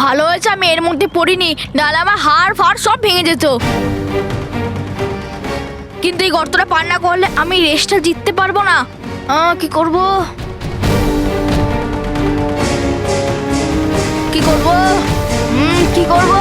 ভালো হয়েছে আমি এর মধ্যে পড়িনি, নাহলে আমার হাড় ফাড় সব ভেঙে যেত। কিন্তু এই গর্তটা পার না করলে আমি রেসটা জিততে পারবো না। কি করব কি করব কি করব?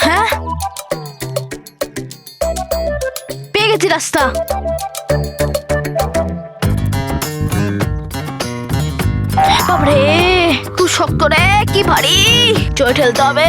হ্যাঁ, পেয়ে গেছি রাস্তা। বাবরে, তুই শক্ত রে, কি ভারী, চড়ে ঠেলতে হবে।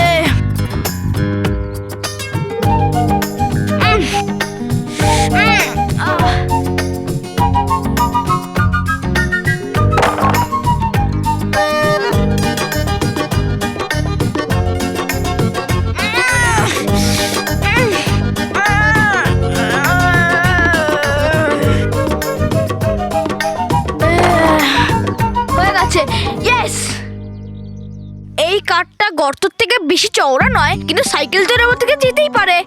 এই কাঠটা গর্ত থেকে বেশি চওড়া নয়, কিন্তু সাইকেল তো এর ওপর থেকে যেতেই পারে।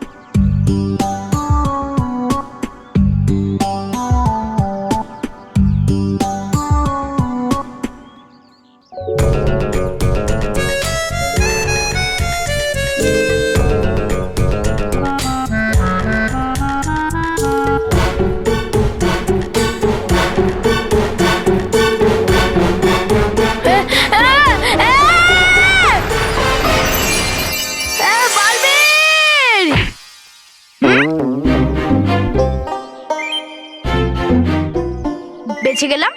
বেঁচে গেলাম।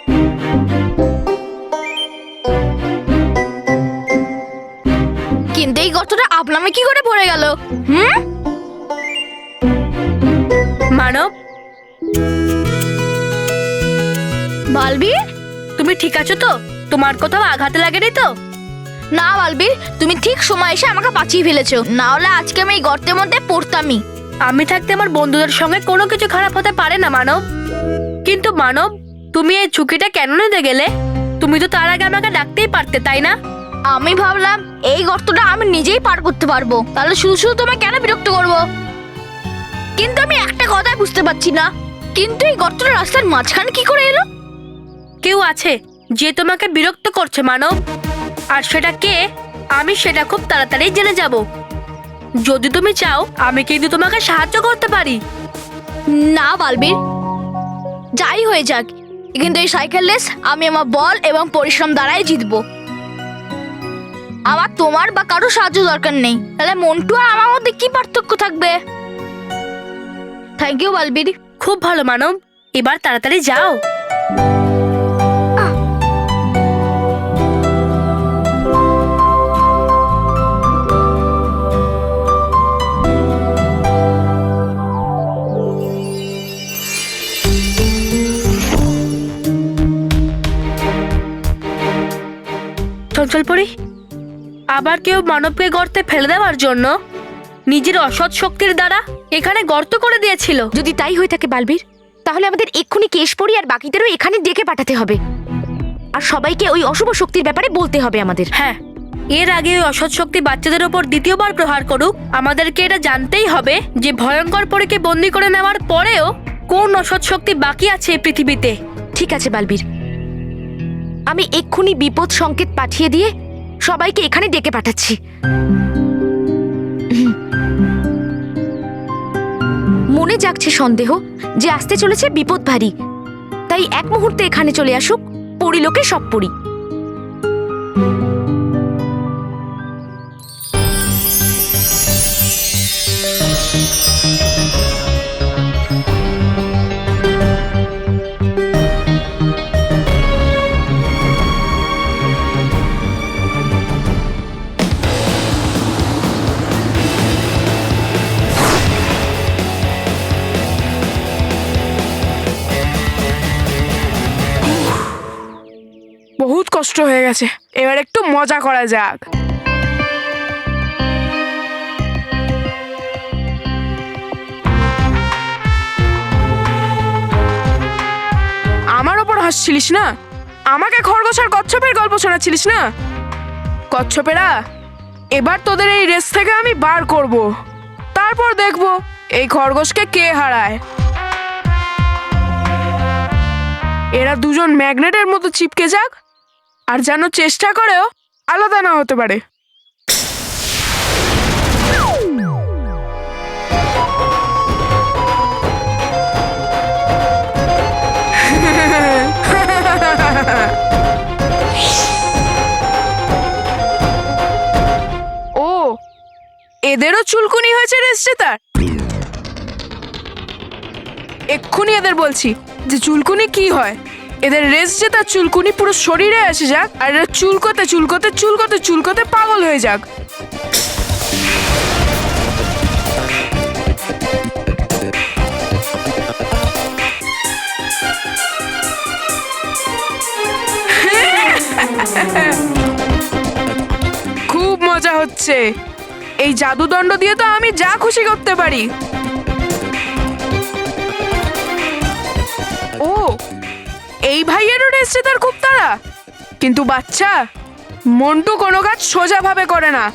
কিন্তু এই গর্তটা আপনামে কি করে পড়ে গেল? মানব, বালবীর, তুমি ঠিক আছো তো? তোমার কোথাও আঘাতে লাগেনি তো? না বালবীর, তুমি ঠিক সময় এসে আমাকে বাঁচিয়ে ফেলেছো, না হলে আজকে আমি এই গর্তের মধ্যে পড়তামই। আমি থাকতে আমার বন্ধুদের সঙ্গে কোনো কিছু খারাপ হতে পারে না মানব। কিন্তু মানব, তুমি এই ঝুঁকিটা কেন নিতে গেলে? তুমি তো তার আগে আমাকে ডাকতেই পারতে, তাই না? আমি ভাবলাম এই গর্তটা আমি নিজেই পার করতে পারবো, তাহলে শুধু শুধু তোমায় কেন বিরক্ত করবো। কিন্তু আমি একটা কথাই বুঝতে পারছি না, কিন্তু এই গর্তটা রাস্তার মাঝখানে কি করে এলো? কেউ আছে যে তোমাকে বিরক্ত করছে মানব, আর সেটা কে আমি সেটা খুব তাড়াতাড়ি জেনে যাব। যদি তুমি চাও আমি কিন্তু তোমাকে সাহায্য করতে পারি। না বালবীর, যাই হয়ে যাক, কিন্তু এই সাইকেল রেস আমি আমার বল এবং পরিশ্রম দ্বারাই জিতবো। আমার তোমার বা কারো সাহায্য দরকার নেই, তাহলে মন্টু আর আমার মধ্যে কি পার্থক্য থাকবে? Thank you Balbir. খুব ভালো মানব, এবার তাড়াতাড়ি যাও। চঞ্চল পরি, আবার কেউ মানবকে গর্তে ফেলে দেওয়ার জন্য নিজের অসৎ শক্তির দ্বারা এখানে গর্ত করে দিয়েছিল। যদি তাই হয়ে থাকে বালবীর, তাহলে আমাদের এক্ষুনি কেশপরি আর বাকিদেরও এখানে ডেকে পাঠাতে হবে, আর সবাইকে ওই অশুভ শক্তির ব্যাপারে বলতে হবে আমাদের। হ্যাঁ, এর আগে ওই অসৎ শক্তি বাচ্চাদের ওপর দ্বিতীয়বার প্রহার করুক, আমাদেরকে এটা জানতেই হবে যে ভয়ঙ্কর পরীকে বন্দি করে নেওয়ার পরেও কোন অসৎ শক্তি বাকি আছে এই পৃথিবীতে। ঠিক আছে বালবীর, আমি এক্ষুনি বিপদ সংকেত পাঠিয়ে দিয়ে সবাইকে এখানে ডেকে পাঠাচ্ছি। মনে জাগছে সন্দেহ যে আসতে চলেছে বিপদ ভারী, তাই এক মুহূর্তে এখানে চলে আসুক পরিলোকে সব পরি। বহুত কষ্ট হয়ে গেছে, এবার একটু মজা করা যাক। আমার ওপর হাসছিলিস না? আমাকে খরগোশ আর কচ্ছপের গল্প শোনাচ্ছিলিস না? কচ্ছপেরা, এবার তোদের এই রেস থেকে আমি বার করব, তারপর দেখবো এই খরগোশকে কে হারায়। এরা দুজন ম্যাগনেটের মতো চিপকে যাক, আর যেন চেষ্টা করেও আলাদা না হতে পারে। ও, এদেরও চুলকুনি হয়েছে রেস জেতার? এক্ষুনি এদের বলছি যে চুলকুনি কি হয়। এদের রেস জেতার চুলকুনি পুরো শরীরে এসে যাক, আর এরা চুলকোতে চুলকোতে চুলকোতে চুলকোতে পাগল হয়ে যাক। খুব মজা হচ্ছে। এই জাদুদণ্ড দিয়ে তো আমি যা খুশি করতে পারি। ও, এই ভাইয়েরও রেস জেতার খুব তাড়া। কিন্তু বাচ্চা, মন্টু কোনো কাজ সোজাভাবে করে না,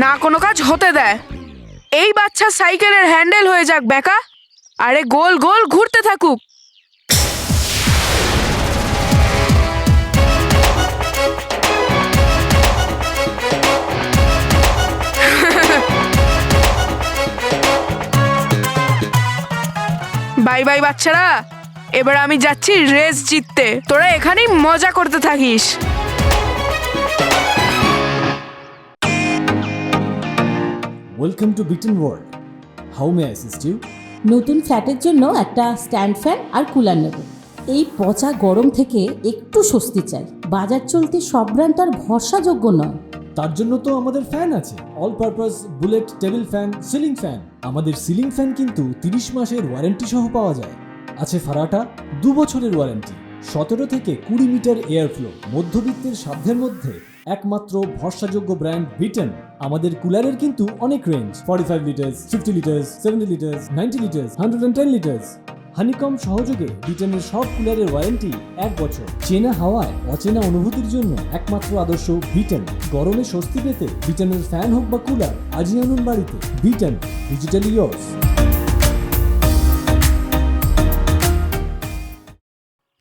না কোনো কাজ হতে দেয়। এই বাচ্চা সাইকেলের হ্যান্ডেল হয়ে যাক বেকা, আরে গোল গোল ঘুরতে থাকুক। বাই বাই বাচ্চারা, এবার আমি যাচ্ছি রেস জিততে। তোরা এখানেই মজা করতে থাকিস। Welcome to bitten world. How may I assist you? নতুন ফ্ল্যাটের জন্য একটা স্ট্যান্ড ফ্যান আর কুলার নেব। এই পচা গরম থেকে একটু স্বস্তি চাই। বাজার চলতে সব ব্র্যান্ড আর ভরসাযোগ্য নয়। তার জন্য তো আমাদের ফ্যান আছে, all purpose bullet table fan, ceiling fan. আমাদের সিলিং ফ্যান কিন্তু 30 মাসের ওয়ারেন্টি সহ পাওয়া যায়। আছে ফারাটা 2 বছরের ওয়ারেন্টি, 17 থেকে 20 মিটার এয়ার ফ্লো। মধ্যবিত্তের সাধ্যের মধ্যে একমাত্র ভরসাযোগ্য ব্র্যান্ড বিটেন। আমাদের কুলারের কিন্তু অনেক range, 45 litres, 50 litres, 70 litres, 90 litres, 110 litres. Honeycomb সহযোগে বিটেনের সব কুলারের ওয়ারেন্টি 1 বছর। চেনা হাওয়ায় অচেনা অনুভূতির জন্য একমাত্র আদর্শ বিটেন। গরমে স্বস্তি পেতে বিটেনের ফ্যান হোক বা কুলার, আজই আনুন বাড়িতে। বিটেন, ডিজিটালি ইয়ার্স।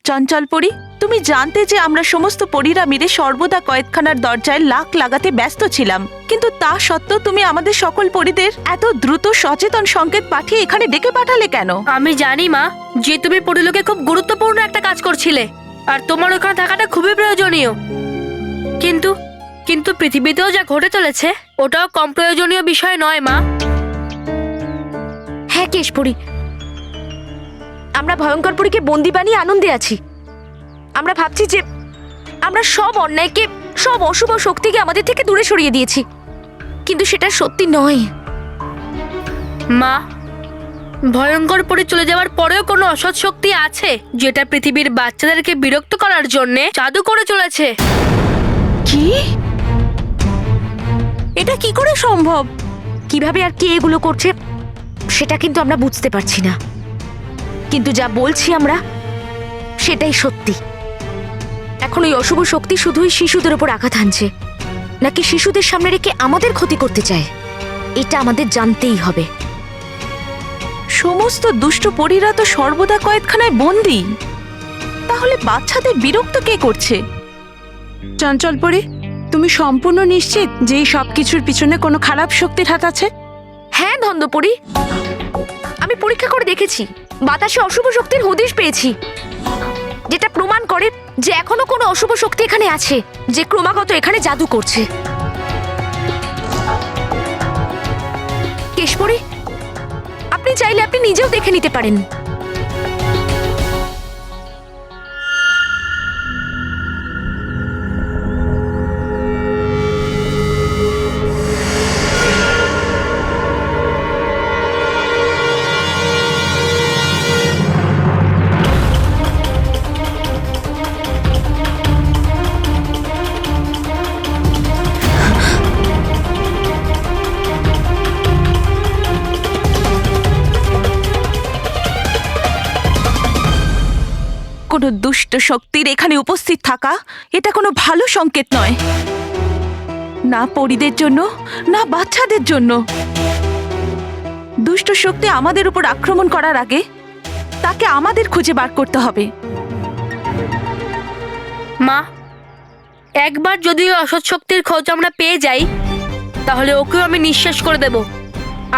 চঞ্চল পরী, তুমি জানতে যে আমরা সমস্ত পরীরা মিলে সর্বদা কয়েদখানার দরজায় লাক লাগাতে ব্যস্ত ছিলাম, কিন্তু তা সত্ত্বেও তুমি আমাদের সকল পরীদের এত দ্রুত সচেতন সংকেত পাঠিয়ে এখানে ডেকে পাঠালে কেন? আমি জানি মা যে তুমি পরিলোকে খুব গুরুত্বপূর্ণ একটা কাজ করছিলে, আর তোমার ওখানে থাকাটা খুবই প্রয়োজনীয়। কিন্তু কিন্তু পৃথিবীতেও যা ঘটে চলেছে ওটাও কম প্রয়োজনীয় বিষয় নয় মা। হ্যাঁ কেশপুরী, আমরা ভয়ঙ্কর পরীকে বন্দি বানিয়ে আনন্দে আছি। আমরা ভাবছি যে আমরা সব অন্যায়কে, সব অশুভ শক্তিকে আমাদের থেকে দূরে সরিয়ে দিয়েছি, কিন্তু সেটা সত্যি নয়। মা, ভয়ঙ্কর পরি চলে যাওয়ার পরেও কোনো অসৎ শক্তি আছে যেটা পৃথিবীর বাচ্চাদেরকে বিরক্ত করার জন্য জাদু করে চলেছে। কি? এটা কি করে সম্ভব? কিভাবে আর কে এগুলো করছে সেটা কিন্তু আমরা বুঝতে পারছি না, কিন্তু যা বলছি আমরা সেটাই সত্যি। এখন ওই অশুভ শক্তি শুধুই শিশুদের উপর আঘাত হানছে, নাকি শিশুদের সামনে রেখে আমাদের ক্ষতি করতে চায়, এটা আমাদের জানতেই হবে। সমস্ত দুষ্ট পরীরা তো সর্বদা কয়েদখানায় বন্দী, তাহলে বাচ্চাদের বিরক্ত কে করছে? চঞ্চল পরি, তুমি সম্পূর্ণ নিশ্চিত যে এই সবকিছুর পিছনে কোনো খারাপ শক্তির হাত আছে? হ্যাঁ ধন্দপরি, আমি পরীক্ষা করে দেখেছি, বাতাসে অশুভ শক্তির হদিশ পেয়েছি, যেটা প্রমাণ করে যে এখনো কোনো অশুভ শক্তি এখানে আছে, যে ক্রমাগত এখানে জাদু করছে। কেশপুরী, আপনি চাইলে আপনি নিজেও দেখে নিতে পারেন। কোনো দুষ্ট শক্তির এখানে উপস্থিত থাকা এটা কোনো ভালো সংকেত নয়, না পরীদের জন্য না বাচ্চাদের জন্য। দুষ্ট শক্তি আমাদের উপর আক্রমণ করার আগে তাকে আমাদের খুঁজে বার করতে হবে। মা, একবার যদি ওই অসৎ শক্তির খোঁজ আমরা পেয়ে যাই তাহলে ওকেও আমি নিঃশেষ করে দেব।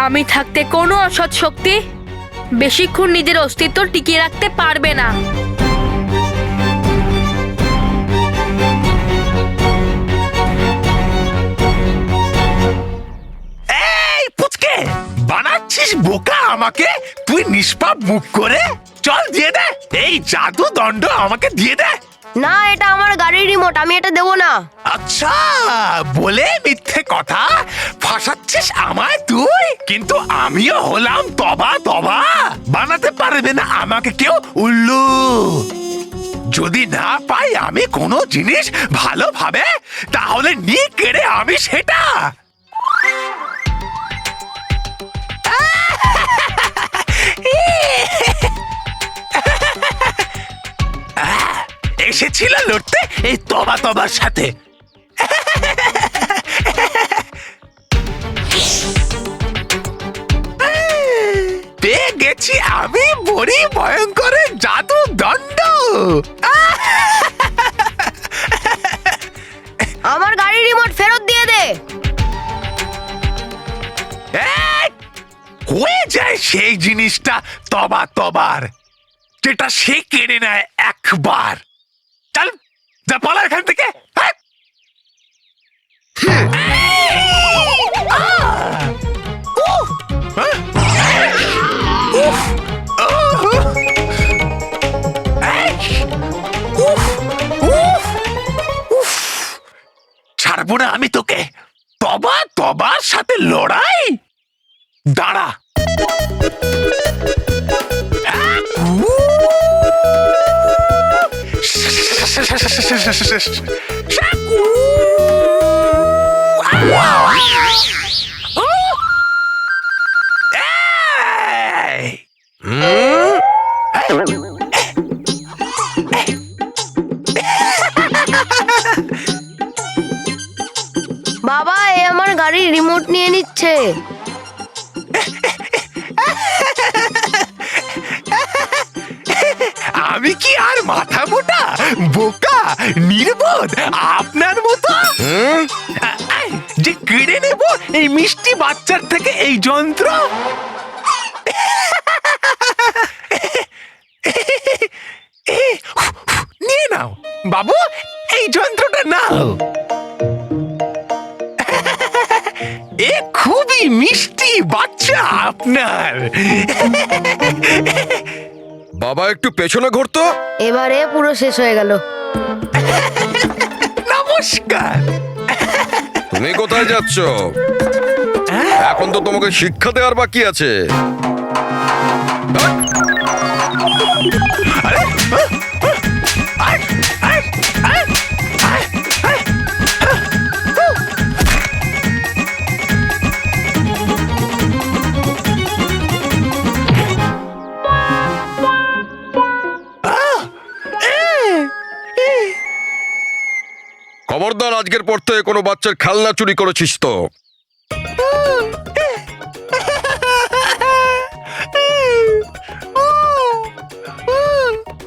আমি থাকতে কোনো অসৎ শক্তি বেশিক্ষণ নিজের অস্তিত্ব টিকিয়ে রাখতে পারবে না। এই পুচকে, বানাচ্ছিস বোকা আমাকে? তুই নিষ্পাপ মুখ করে চল দিয়ে দে, এই জাদু দণ্ড আমাকে দিয়ে দে। না, এটা আমার গাড়ির রিমোট, আমি এটা দেবো না। আচ্ছা, বলে মিথ্যে কথা ফাঁসাচ্ছিস আমায় তুই? কিন্তু আমিও হলাম তবা তবা, বানাতে পারবে না আমাকে কেউ উল্লু। যদি না পাই আমি কোনো জিনিস ভালোভাবে, তাহলে নিয়ে কেড়ে আমি সেটা। এসেছিল লড়তে এই তবা তবার সাথে। পেয়ে গেছি আমি বড়ি ভয়ঙ্করের জাদু দণ্ড। আমার গাড়ির রিমোট ফেরত দিয়ে দে। হয়ে যায় সেই জিনিসটা তবা তবার, যেটা সে কেড়ে নেয় একবার। চল যা, পালা এখান থেকে। ছাড়বো না আমি তোকে। তবা তবার সাথে লড়াই, দাঁড়া। বাবা, এ আমার গাড়ির রিমোট নিয়ে নিচ্ছে। আমি কি আর মাথা মোটা, বোকা, নির্বোধ আপনার মতো যে কেড়ে নেব এই মিষ্টি বাচ্চার থেকে এই যন্ত্র? নিয়ে নাও বাবু, এই যন্ত্রটা নাও। এ খুবই মিষ্টি বাচ্চা আপনার। বাবা একটু পেছনে ঘুরতো। এবারে পুরো শেষ হয়ে গেল। নমস্কার। তুমি কোথায় যাচ্ছ? এখন তো তোমাকে শিক্ষা দেওয়ার বাকি আছে। খবরদার, আজকের পর থেকে কোনো বাচ্চার খেলনা চুরি করেছিস তো।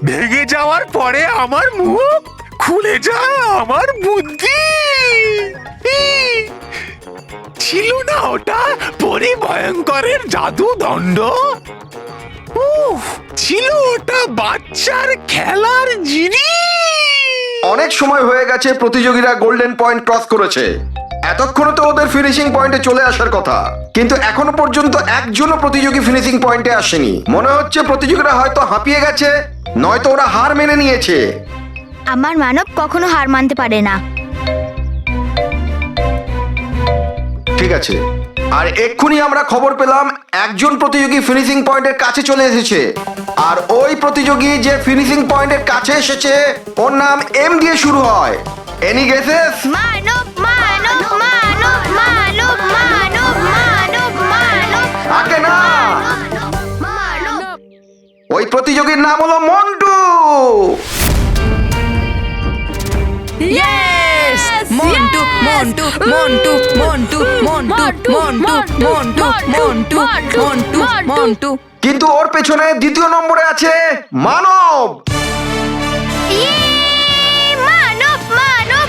ভেঙে যাওয়ার পরে আমার মুখ খুলে যায় আমার বুদ্ধি। ছিল না ওটা পরি ভয়ঙ্করের জাদু দণ্ড? ছিল ওটা বাচ্চার খেলার জিনিস। অনেক সময় হয়ে গেছে প্রতিযোগীরা গোল্ডেন পয়েন্ট ক্রস করেছে। এতক্ষণ তো ওদের ফিনিশিং পয়েন্টে চলে আসার কথা, কিন্তু এখনো পর্যন্ত একজনও প্রতিযোগী ফিনিশিং পয়েন্টে আসেনি। মনে হচ্ছে প্রতিযোগীরা হয়তো হাঁপিয়ে গেছে, নয়তো ওরা হার মেনে নিয়েছে। আমার মানব কখনো হার মানতে পারে না। ঠিক আছে, আর এক্ষুনি আমরা খবর পেলাম একজন প্রতিযোগী ফিনিশিং পয়েন্টের কাছে চলে এসেছে। আর ওই প্রতিযোগী যে ফিনিশিং পয়েন্টের কাছে এসেছে ওর নাম এম দিয়ে শুরু হয়। Any guesses? মানব মানব মানব মানব মানব মানব মানব আগে না, মানব। ওই প্রতিযোগীর নাম হলো মন্টু। মন্টু মন্টু মন্টু মন্টু মন্টু মন্টু মন্টু মন্টু মন্টু মন্টু। কিন্তু ওর পেছনে দ্বিতীয় নম্বরে আছে মানব। মানব মানব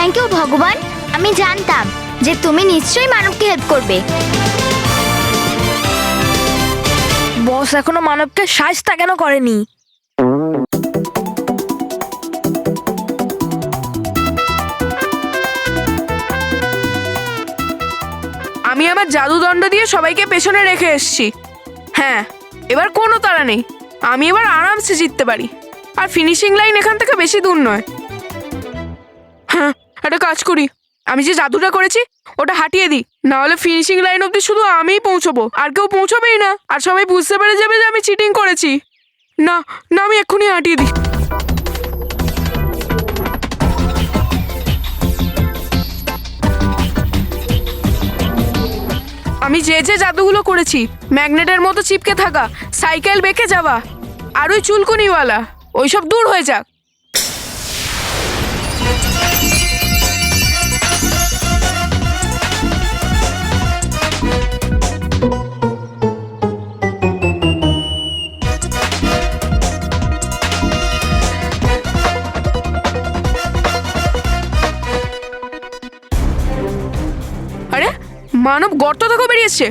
থ্যাংক ইউ ভগবান, আমি জানতাম যে তুমি নিশ্চয়ই মানবকে হেল্প করবে। বস এখনো মানবকে সাজটা কেন করেনি? আমি আমার জাদুদণ্ড দিয়ে সবাইকে পেছনে রেখে এসেছি। হ্যাঁ, এবার কোনো তাড়া নেই, আমি এবার আরামসে জিততে পারি। আর ফিনিশিং লাইন এখান থেকে বেশি দূর নয়। হ্যাঁ, একটা কাজ করি, আমি যে জাদুটা করেছি ওটা হাঁটিয়ে দিই, না হলে ফিনিশিং লাইন অব্দি শুধু আমিই পৌঁছবো, আর কেউ পৌঁছবেই না, আর সবাই বুঝতে পেরে যাবে যে আমি চিটিং করেছি। না না, আমি এক্ষুনি হাঁটিয়ে দিই। আমি যে যে জাদুগুলো করেছি, ম্যাগনেটের মতো চিপকে থাকা, সাইকেল বেঁকে যাওয়া, আর ওই চুলকুনিওয়ালা, ওইসব দূর হয়ে যাক। আরে মানব গর্ত থেকে বেরিয়েছে,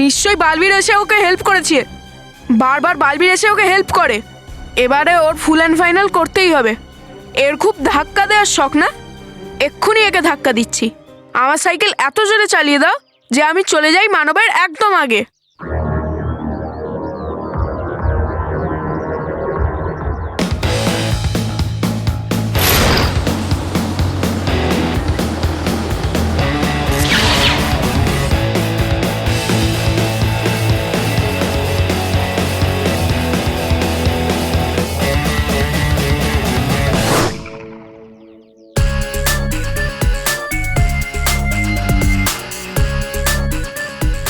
নিশ্চয়ই বালবির এসে ওকে হেল্প করেছে। বারবার বালবির এসে ওকে হেল্প করে, এবারে ওর ফুল অ্যান্ড ফাইনাল করতেই হবে। এর খুব ধাক্কা দেওয়ার শখ না, এক্ষুনি একে ধাক্কা দিচ্ছি। আমার সাইকেল এত জোরে চালিয়ে দাও যে আমি চলে যাই মানবের একদম আগে।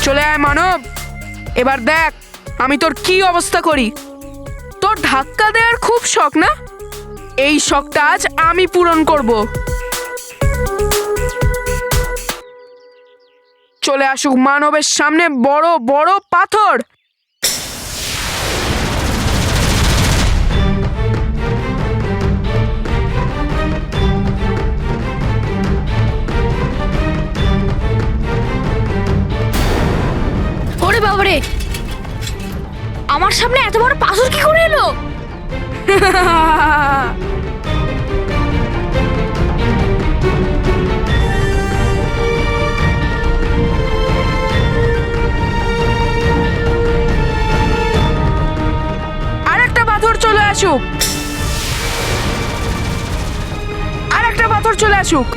চলে আয় মানব, এবার দেখ আমি তোর কি অবস্থা করি। তোর ধাক্কা দেওয়ার খুব শখ না, এই শখটা আজ আমি পূরণ করব। চলে আসুক মানবের সামনে বড় বড় পাথর। ওরে বাবারে, আমার সামনে এত বড় পাথর কি করে এলো? আর একটা পাথর চলে আসুক, আর একটা পাথর চলে আসুক।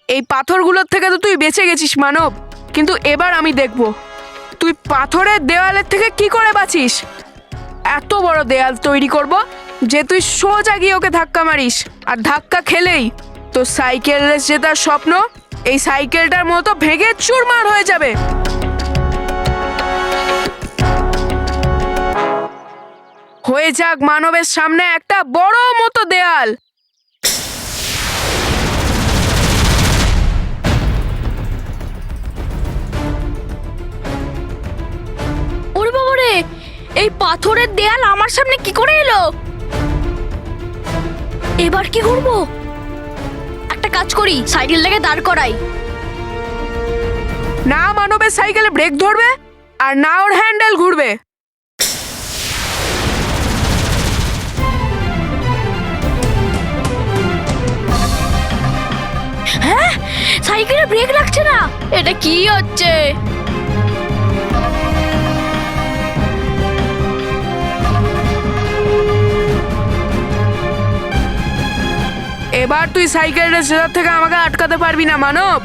এই পাথরগুলোর থেকে তো তুই বেঁচে গেছিস মানব, কিন্তু এবার আমি দেখব তুই পাথরের দেওয়ালের থেকে কি করে বাঁচিস। এত বড় দেয়াল তৈরি করব যে তুই সোজা গিয়ে ওকে ধাক্কা মারিস, আর ধাক্কা খেলেই তো সাইকেল রেস জেতার স্বপ্ন এই সাইকেলটার মতো ভেঙে চুরমার হয়ে যাবে। হয়ে যাক মানবের সামনে একটা বড় মতো দেয়াল। ওরে বাবারে, এই পাথরের দেয়াল আমার সামনে কি করে এলো? এবার কি করব? একটা কাজ করি, সাইকেলটাকে দাঁড় করাই। না মানবের সাইকেলে ব্রেক ধরবে, আর না ওর হ্যান্ডেল ঘুরবে। হ্যাঁ, সাইকেলে ব্রেক লাগছে না, এটা কি হচ্ছে? এবার তুই সাইকেল রেস জেতার থেকে আমাকে আটকাতে পারবি না মানব।